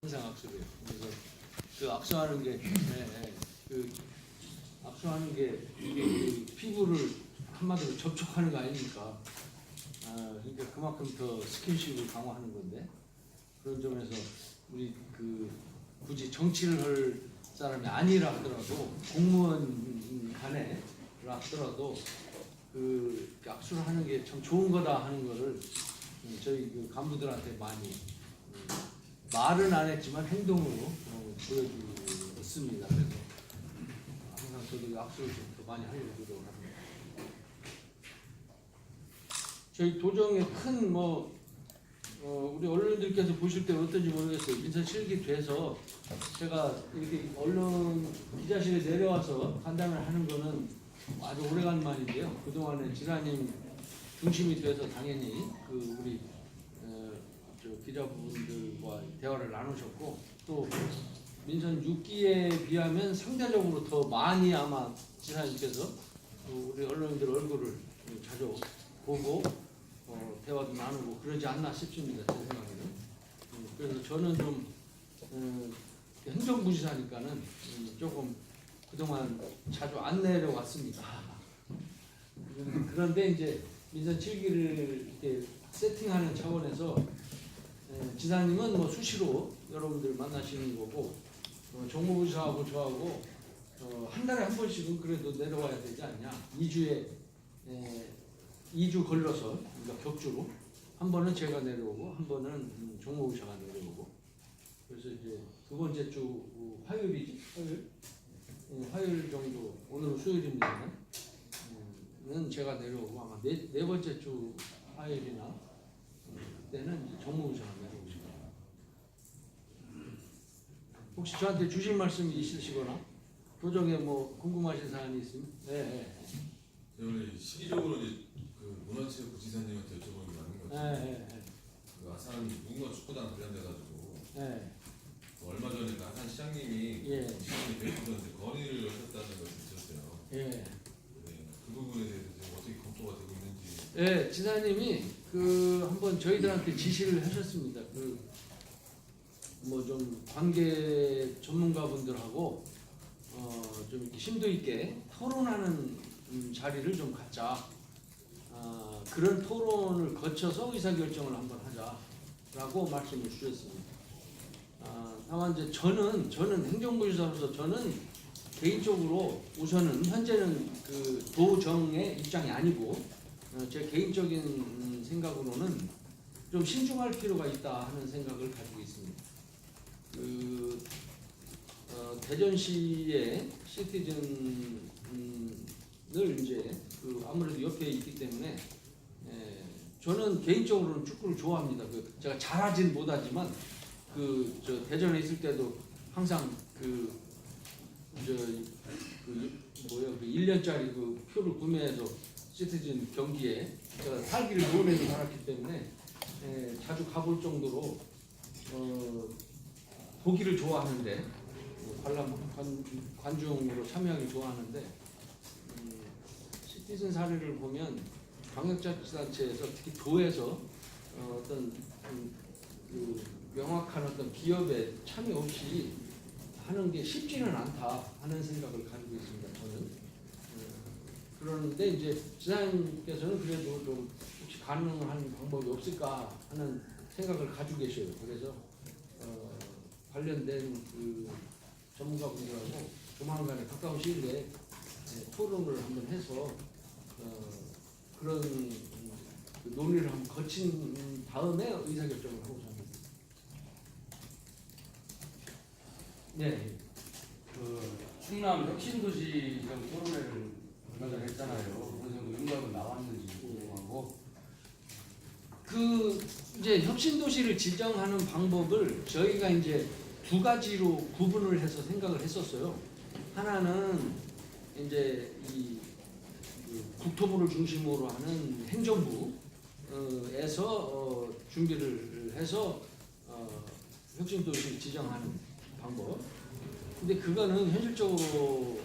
항상 악수를 해요. 그래서 그 악수하는 게, 그 악수하는 게 이게 그 피부를 한마디로 접촉하는 거 아니니까, 그러니까 그만큼 더 스킨십을 강화하는 건데, 그런 점에서 우리 그 굳이 정치를 할 사람이 아니라 하더라도 공무원 간에 하더라도 그 악수를 하는 게 참 좋은 거다 하는 거를 저희 그 간부들한테 많이 말은 안 했지만 행동으로 보여주었습니다. 그래서 항상 저도 악수를 좀 더 많이 하려고 노력합니다. 저희 도정에 큰 우리 언론들께서 보실 때 어떤지 모르겠어요. 민선 실기 돼서 제가 이렇게 언론 기자실에 내려와서 간담회를 하는 거는 아주 오래간만인데요. 그동안에 지사님 중심이 돼서 당연히 그 우리 기자분들과 대화를 나누셨고, 또 민선 6기에 비하면 상대적으로 더 많이 아마 지사님께서 우리 언론인들 얼굴을 자주 보고 대화도 나누고 그러지 않나 싶습니다. 제 생각에는. 그래서 저는 좀 행정부지사니까는 조금 그동안 자주 안 내려왔습니다. 그런데 이제 민선 7기를 이렇게 세팅하는 차원에서 지사님은 수시로 여러분들 만나시는 거고, 정무부지사하고 저하고 한 달에 한 번씩은 그래도 내려와야 되지 않냐. 2주 걸러서, 그러니까 격주로 한 번은 제가 내려오고 한 번은 정무부지사가 내려오고, 그래서 이제 두 번째 주 화요일 정도, 오늘은 수요일입니다만 는 제가 내려오고, 아마 네 번째 주 화요일이나 그때는 정무부지사가 내려오시고, 혹시 저한테 주실 말씀이 있으시거나 도정에 궁금하신 사안이 있으면. 네. 우리 시기적으로 이제 그 문화체육부지사님한테 여쭤보는 게 맞는 것 같아요. 그 아산 무궁화 축구단 관련돼가지고 얼마 전에 그 아산 시장님이 시장님이 뵙고서 건의를 하셨다는 것을 들었어요. 네, 그 부분에 대해서 지금 어떻게 검토가 되고 있는지. 네, 지사님이 한번 저희들한테 지시를 하셨습니다. 좀 관계 전문가분들하고 좀 이렇게 심도 있게 토론하는 자리를 좀 갖자. 그런 토론을 거쳐서 의사결정을 한번 하자라고 말씀을 주셨습니다. 다만 이제 저는 행정부지사로서 저는 개인적으로 우선은 현재는 그 도정의 입장이 아니고 제 개인적인 생각으로는 좀 신중할 필요가 있다 하는 생각을 가지고 있습니다. 대전시의 시티즌을 이제 아무래도 옆에 있기 때문에 저는 개인적으로는 축구를 좋아합니다. 제가 잘하진 못하지만 저 대전에 있을 때도 항상 1년짜리 표를 구매해서 시티즌 경기에 제가 살기를 논해서 살았기 때문에 자주 가볼 정도로 보기를 좋아하는데, 관중으로 참여하기 좋아하는데, 시티즌 사례를 보면 광역자치단체에서 특히 도에서 어떤 명확한 어떤 기업에 참여 없이 하는 게 쉽지는 않다 하는 생각을 가지고 있습니다. 저는. 그런데 이제 지사님께서는 그래도 좀 혹시 가능한 방법이 없을까 하는 생각을 가지고 계셔요. 그래서 관련된 전문가분들하고 조만간에 가까운 시일 내에 토론을 한번 해서 그런 논의를 한번 거친 다음에 의사결정을 하고자 합니다. 네, 충남 혁신도시랑 토론회를 얼마 전에 했잖아요. 어느 정도 윤곽은 나왔는지 궁금하고. 이제 혁신도시를 지정하는 방법을 저희가 이제 두 가지로 구분을 해서 생각을 했었어요. 하나는 이제 국토부를 중심으로 하는 행정부에서 준비를 해서 혁신도시를 지정하는 방법. 근데 그거는 현실적으로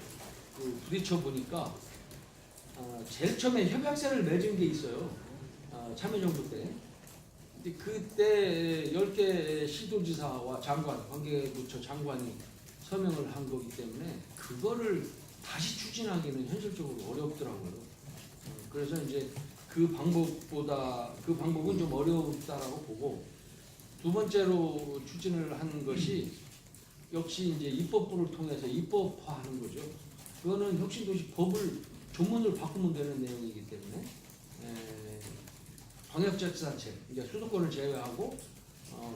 부딪혀 보니까 제일 처음에 협약서를 맺은 게 있어요. 참여정부 때. 근데 그때 10개 시도지사와 장관, 관계부처 장관이 서명을 한 거기 때문에 그거를 다시 추진하기는 현실적으로 어렵더라고요. 그래서 이제 그 방법은 좀 어렵다라고 보고, 두 번째로 추진을 한 것이 역시 이제 입법부를 통해서 입법화하는 거죠. 그거는 혁신도시 법을 조문을 바꾸면 되는 내용이기 때문에 광역자치단체, 이제 수도권을 제외하고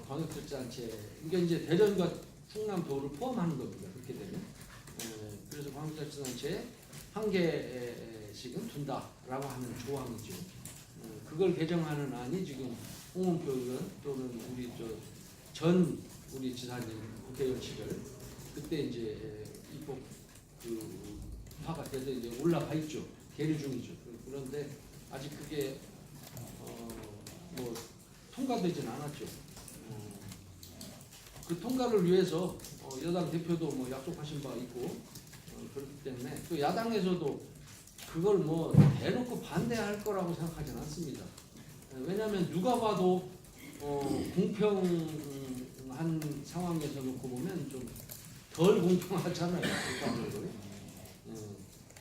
광역자치단체, 그러니까 이제 대전과 충남도를 포함하는 겁니다. 그렇게 되면 그래서 광역자치단체에 한 개씩은 둔다라고 하는 조항이죠. 그걸 개정하는 안이 지금 홍문표 의원 또는 우리 지사님 국회의원 시절 그때 이제 입법 파가 돼서 이제 올라가 있죠. 계류 중이죠. 그런데 아직 그게 뭐 통과되진 않았죠. 그 통과를 위해서 여당 대표도 뭐 약속하신 바 있고 그렇기 때문에 또 야당에서도 그걸 뭐 대놓고 반대할 거라고 생각하지는 않습니다. 왜냐하면 누가 봐도 공평한 상황에서 놓고 보면 좀 덜 공평하잖아요.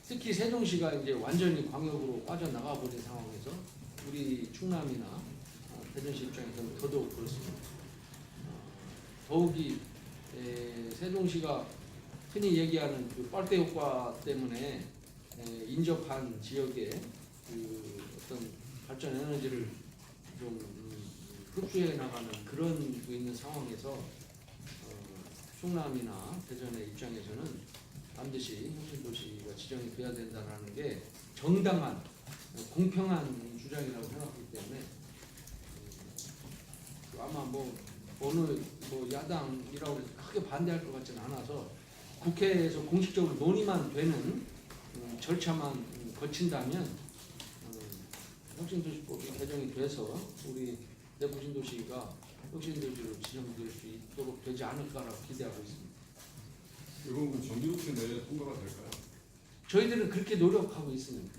특히 세종시가 이제 완전히 광역으로 빠져나가 버린 상황에서 우리 충남이나 대전시 입장에서는 더더욱 그렇습니다. 더욱이 세종시가 흔히 얘기하는 그 빨대 효과 때문에 인접한 지역에 그 어떤 발전 에너지를 좀 흡수해 나가는 그런 게 있는 상황에서 충남이나 대전의 입장에서는 반드시 혁신도시가 지정이 돼야 된다는 게 정당한 공평한 주장이라고 생각하기 때문에 아마 뭐 어느 야당이라고 해서 크게 반대할 것 같지는 않아서 국회에서 공식적으로 논의만 되는 절차만 거친다면 혁신도시법이 개정이 돼서 우리 대구신도시가 혁신도시로 지정될 수 있도록 되지 않을까라고 기대하고 있습니다. 이건 그 정기국회 내에 통과가 될까요? 저희들은 그렇게 노력하고 있습니다.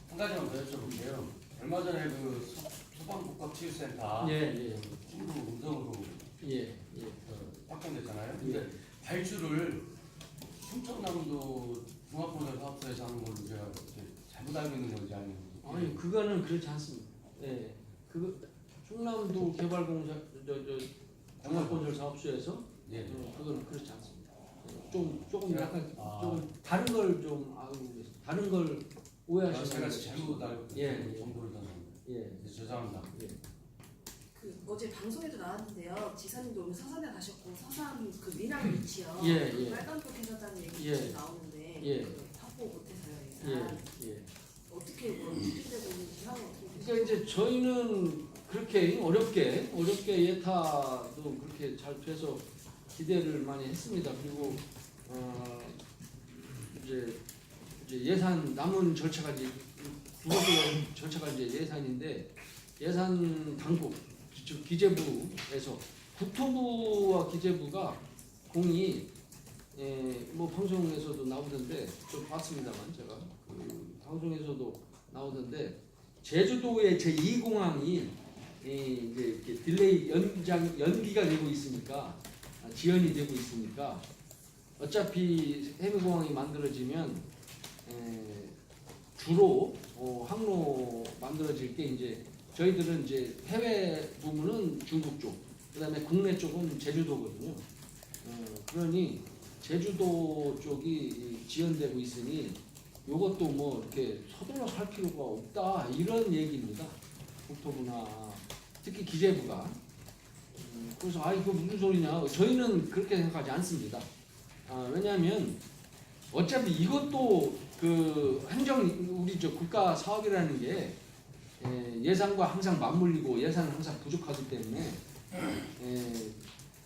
한 가지만 더 여쭤볼게요. 얼마 전에 그 소방복합치유센터 충북 음성으로 확정됐잖아요. 근데 발주를 충청남도 종합건설사업소에서 하는 걸로 제가 이렇게 잘못 알고 있는 건지 아니 그거는 그렇지 않습니다. 그거 충남도 개발공사 종합건설사업소에서 그거는 그렇지 않습니다. 조금 약간 조금 다른 걸 좀 다른 걸 오해하시는 제가 잘못 알고 정보를 다 죄송합니다. 그 어제 방송에도 나왔는데요. 지사님도 오늘 서산에 가셨고 서산 그 미랑 위치요. 빨간불 켜졌다는 얘기 나오는데 확보 못해서요. 어떻게 추진되고 있는지 상황 어떻게 그러니까 이제 저희는 그렇게 어렵게 예타도 그렇게 잘 돼서 기대를 많이 했습니다. 그리고 이제 예산 남은 절차가 이제 두 번째 절차가 이제 예산인데 예산 당국 즉 기재부에서 국토부와 기재부가 공이 뭐 방송에서도 나오던데 좀 봤습니다만 제가 그 방송에서도 나오던데 제주도의 제2공항이 이제 이렇게 딜레이 연기가 되고 있으니까 지연이 되고 있으니까 어차피 해외공항이 만들어지면 주로 항로 만들어질 게 이제 저희들은 이제 해외 부분은 중국 쪽, 그다음에 국내 쪽은 제주도거든요. 그러니 제주도 쪽이 지연되고 있으니 이것도 뭐 이렇게 서둘러 할 필요가 없다 이런 얘기입니다. 국토부나 특히 기재부가. 그래서 이거 무슨 소리냐? 저희는 그렇게 생각하지 않습니다. 왜냐하면 어차피 이것도 그 우리 국가 사업이라는 게 예산과 항상 맞물리고 예산은 항상 부족하기 때문에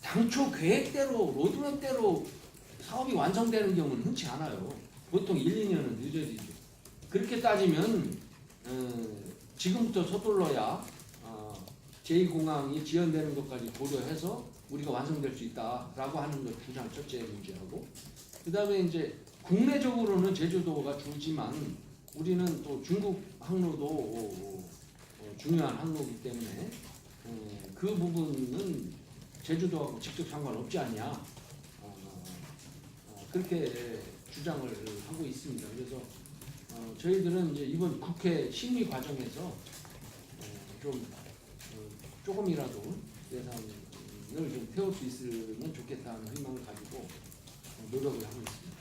당초 계획대로 로드맵대로 사업이 완성되는 경우는 흔치 않아요. 보통 1, 2년은 늦어지죠. 그렇게 따지면 지금부터 서둘러야 제2공항이 지연되는 것까지 고려해서 우리가 완성될 수 있다라고 하는 것 주장 첫째 문제하고, 그 다음에 이제 국내적으로는 제주도가 주지만 우리는 또 중국 항로도 중요한 항로이기 때문에 그 부분은 제주도하고 직접 상관없지 않냐 그렇게 주장을 하고 있습니다. 그래서 저희들은 이제 이번 국회 심의 과정에서 조금이라도 예산을 좀 태울 수 있으면 좋겠다는 희망을 가지고 노력을 하고 있습니다.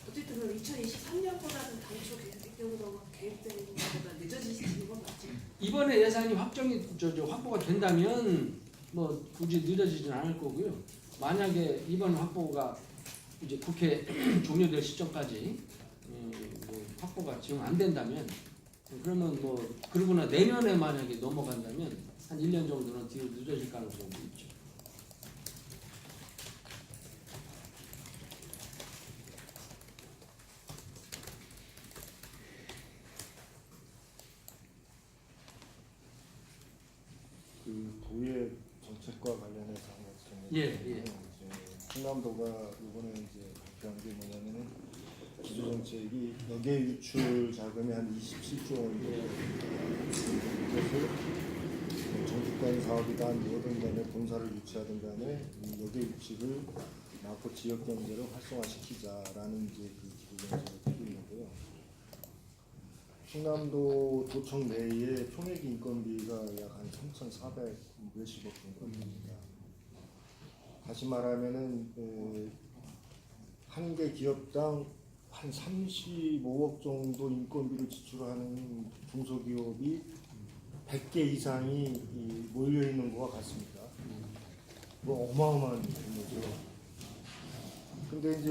어쨌든 그럼 2023년보다는 당초 계획된 것보다 늦어지는 건 맞죠? 이번에 예산이 확보가 된다면 뭐 굳이 늦어지진 않을 거고요. 만약에 이번 확보가 이제 국회 종료될 시점까지 뭐 확보가 지금 안 된다면 그러면 뭐 그러거나 내년에 만약에 넘어간다면 한 1년 정도는 뒤로 늦어질 가능성도 있죠. 그 도의 정책과 관련해서 한 가지 예. 이제 충남도가 이번에 이제 발표한 게 뭐냐면은 기조 정책이 역외 유출 자금이 한 27조 원 그래서 정부간 사업이든 뭐든 간에 본사를 유치하든 간에 이 역외 유치를 막고 지역 경제를 활성화시키자라는 이제 그 기조 정책을 펴고 있는데요. 충남도 도청 내에 총액 인건비가 약 한 3,400 몇십억 정도 됩니다. 다시 말하면은 한 개 기업당 한 35억 정도 인건비를 지출하는 중소기업이 100개 이상이 몰려 있는 것과 같습니다. 뭐 어마어마한 규모죠. 근데 이제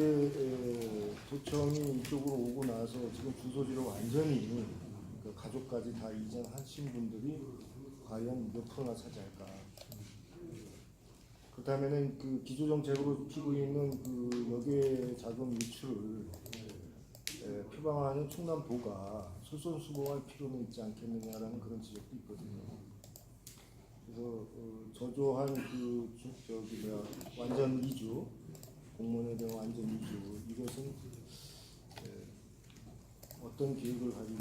도청이 이쪽으로 오고 나서 지금 주소지로 완전히 그 가족까지 다 이전하신 분들이 과연 몇 프로나 차지할까? 그렇다면은 그 기조정책으로 피고 있는 그 역외 자금 유출을 표방하는 충남도가 솔선수범할 필요는 있지 않겠느냐라는 그런 지적도 있거든요. 그래서 저조한 완전 이주 공무원에 대한 완전 이주 이것은 어떤 계획을 가지고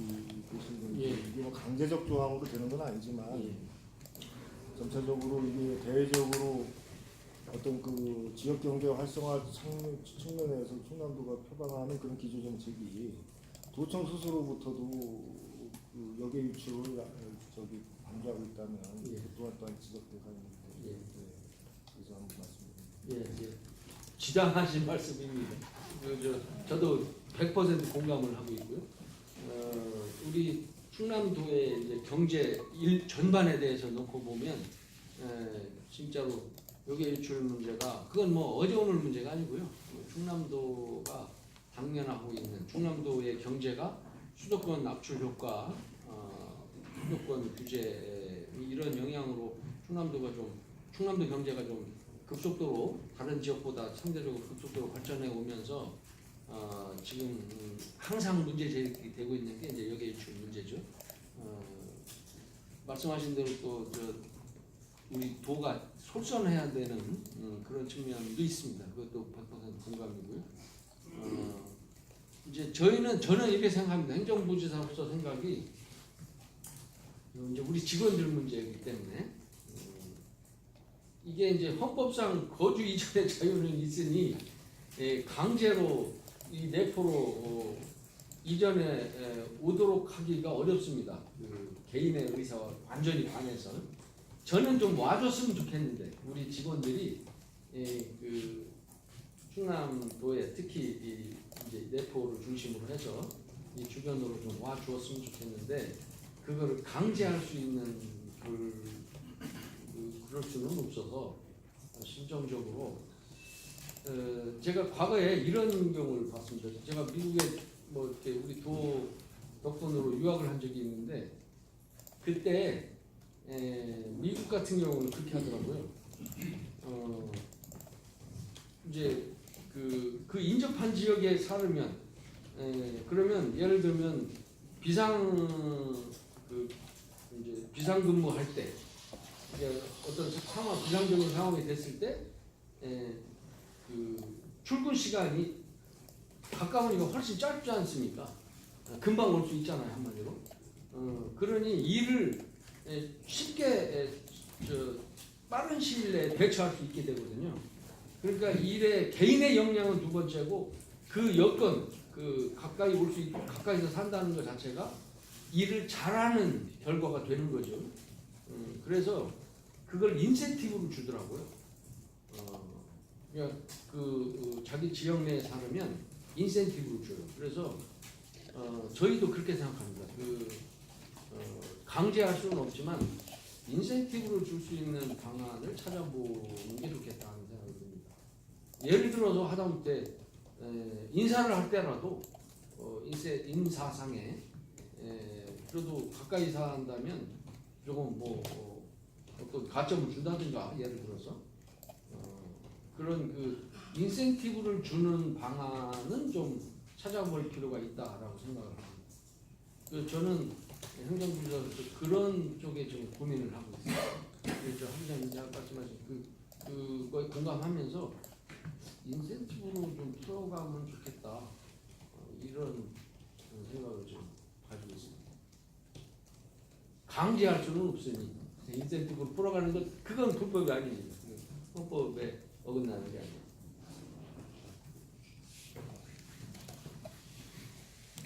계신 건지 이게 뭐 강제적 조항으로 되는 건 아니지만 전체적으로 이게 대외적으로 어떤 그 지역 경제 활성화 측면에서 충남도가 표방하는 그런 기조 정책이 도청 스스로부터도 그 역외 유출을 방조하고 있다면 또한 지적 대상입니다. 그래서 한번 말씀드립니다. 지당하신 말씀입니다. 저도 100% 공감을 하고 있고요. 우리 충남도의 이제 경제 전반에 대해서 놓고 보면 진짜로 역외 유출 문제가 그건 뭐 어제 오늘 문제가 아니고요. 충남도가 당면하고 있는 충남도의 경제가 수도권 압출 효과, 수도권 규제 이런 영향으로 충남도 경제가 좀 급속도로 다른 지역보다 상대적으로 급속도로 발전해 오면서 지금 항상 문제 제기가 되고 있는 게 이제 역외 유출 문제죠. 말씀하신 대로 또 우리 도가 솔선해야 되는 그런 측면도 있습니다. 그것도 100% 공감이고요. 이제 저는 이렇게 생각합니다. 행정부지사로서 생각이 이제 우리 직원들 문제이기 때문에 이게 이제 헌법상 거주 이전의 자유는 있으니 강제로 이 내포로 이전에 오도록 하기가 어렵습니다. 그 개인의 의사와 완전히 반해서 저는 좀 와줬으면 좋겠는데 우리 직원들이 그 충남도에 특히 이제 내포를 중심으로 해서 이 주변으로 좀 와주었으면 좋겠는데 그거를 강제할 수 있는 그럴 수는 없어서 심정적으로 제가 과거에 이런 경우를 봤습니다. 제가 미국에 뭐 이렇게 우리 도 덕분으로 유학을 한 적이 있는데 그때 미국 같은 경우는 그렇게 하더라고요. 이제 그 인접한 지역에 살면 그러면 예를 들면 비상근무할 때 어떤 비상적인 상황이 됐을 때 그 출근 시간이 가까우니까 훨씬 짧지 않습니까? 금방 올 수 있잖아요, 한마디로. 그러니 일을 쉽게 빠른 시일 내에 대처할 수 있게 되거든요. 그러니까 일에 개인의 역량은 두 번째고 그 여건 그 가까이 올 수 있고 가까이서 산다는 것 자체가 일을 잘하는 결과가 되는 거죠. 그래서 그걸 인센티브로 주더라고요. 그러니까 자기 지역 내에 살면 인센티브로 줘요. 그래서 저희도 그렇게 생각합니다. 강제할 수는 없지만 인센티브를 줄 수 있는 방안을 찾아보는 게 좋겠다는 생각이 듭니다. 예를 들어서 하다못해 인사를 할 때라도 인사상에 그래도 가까이 산다면 조금 어떤 가점을 준다든가 예를 들어서 그런 인센티브를 주는 방안은 좀 찾아볼 필요가 있다라고 생각을 합니다. 저는 행정부에서 그런 쪽에 좀 고민을 하고 있습니다. 그래서 함장님이 말씀하신 그거에 공감하면서 인센티브로 좀 풀어가면 좋겠다 이런 생각을 좀 가지고 있습니다. 강제할 수는 없으니 인센티브로 풀어가는 것 그건 불법이 아닙니다. 헌법에 어긋나는 게 아니에요.